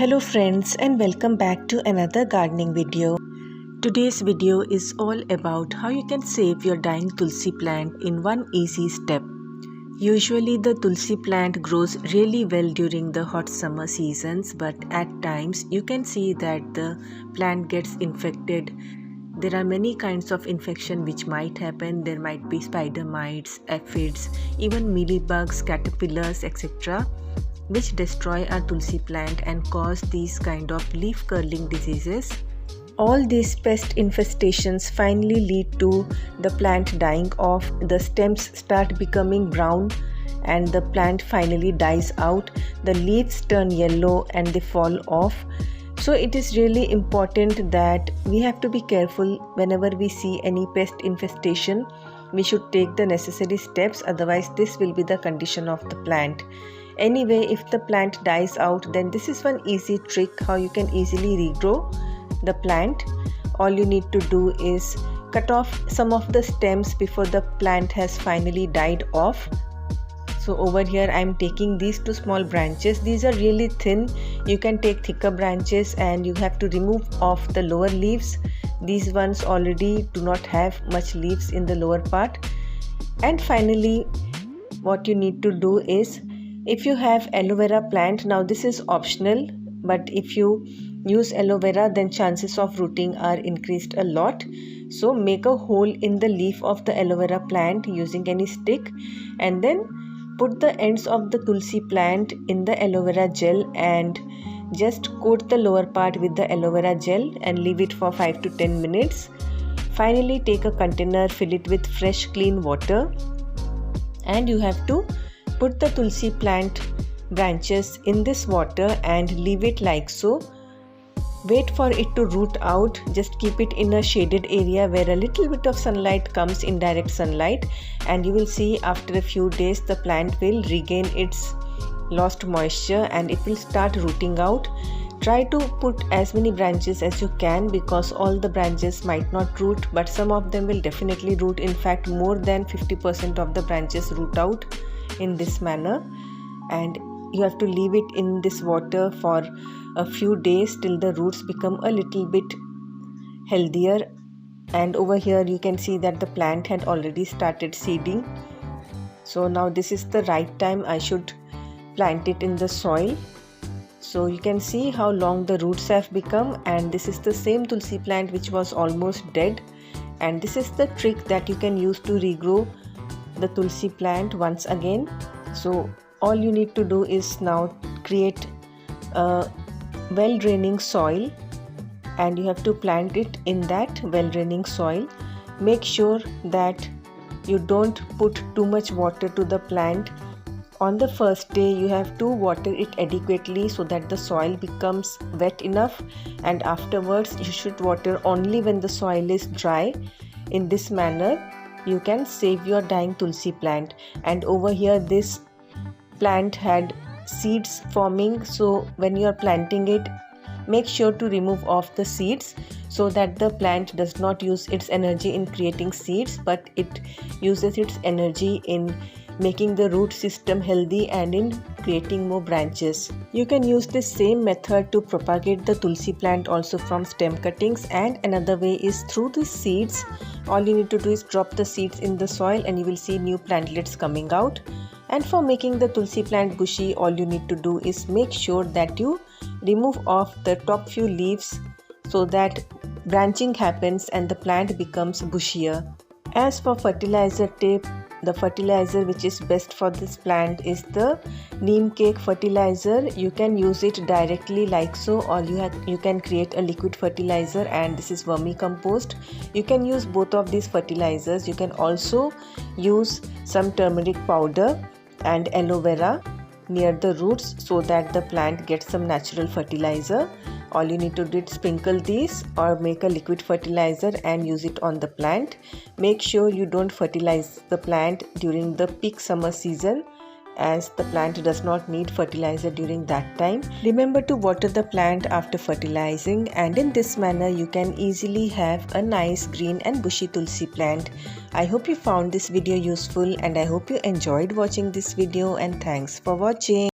Hello friends, and welcome back to another gardening video. Today's video is all about how you can save your dying Tulsi plant in one easy step. Usually the Tulsi plant grows really well during the hot summer seasons, but at times you can see that the plant gets infected. There are many kinds of infection which might happen. There might be spider mites, aphids, even mealybugs, caterpillars, etc., which destroy our Tulsi plant and cause these kind of leaf curling diseases. All these pest infestations finally lead to the plant dying off, the stems start becoming brown and the plant finally dies out, the leaves turn yellow and they fall off. So it is really important that we have to be careful whenever we see any pest infestation. We should take the necessary steps, otherwise this will be the condition of the plant. Anyway, if the plant dies out, then this is one easy trick how you can easily regrow the plant. All you need to do is cut off some of the stems before the plant has finally died off. So over here I am taking these two small branches. These are really thin. You can take thicker branches and you have to remove off the lower leaves. These ones already do not have much leaves in the lower part. And finally, what you need to do is, if you have aloe vera plant, now this is optional, but if you use aloe vera, then chances of rooting are increased a lot. So make a hole in the leaf of the aloe vera plant using any stick, and then put the ends of the Tulsi plant in the aloe vera gel and just coat the lower part with the aloe vera gel and leave it for 5 to 10 minutes. Finally, take a container, fill it with fresh clean water, and you have to put the Tulsi plant branches in this water and leave it like so. Wait for it to root out. Just keep it in a shaded area where a little bit of sunlight comes, indirect sunlight, and you will see after a few days the plant will regain its lost moisture and it will start rooting out. Try to put as many branches as you can, because all the branches might not root, but some of them will definitely root. In fact, more than 50% of the branches root out in this manner, and you have to leave it in this water for a few days till the roots become a little bit healthier. And over here you can see that the plant had already started seeding. So now this is the right time I should plant it in the soil. So you can see how long the roots have become, and this is the same Tulsi plant which was almost dead. And this is the trick that you can use to regrow the Tulsi plant once again. So all you need to do is now create a well draining soil, and you have to plant it in that well draining soil. Make sure that you don't put too much water to the plant. On the first day you have to water it adequately so that the soil becomes wet enough, and afterwards you should water only when the soil is dry. In this manner you can save your dying Tulsi plant. And over here this plant had seeds forming, so when you are planting it, make sure to remove off the seeds so that the plant does not use its energy in creating seeds, but it uses its energy in making the root system healthy and in creating more branches. You can use this same method to propagate the Tulsi plant also from stem cuttings, and another way is through the seeds. All you need to do is drop the seeds in the soil and you will see new plantlets coming out. And for making the Tulsi plant bushy, all you need to do is make sure that you remove off the top few leaves so that branching happens and the plant becomes bushier. As for fertilizer tip, the fertilizer which is best for this plant is the neem cake fertilizer. You can use it directly like so, or you can create a liquid fertilizer, and this is vermicompost. You can use both of these fertilizers. You can also use some turmeric powder and aloe vera near the roots so that the plant gets some natural fertilizer. All you need to do is sprinkle these or make a liquid fertilizer and use it on the plant. Make sure you don't fertilize the plant during the peak summer season, as the plant does not need fertilizer during that time. Remember to water the plant after fertilizing, and in this manner you can easily have a nice green and bushy Tulsi plant. I hope you found this video useful, and I hope you enjoyed watching this video, and thanks for watching.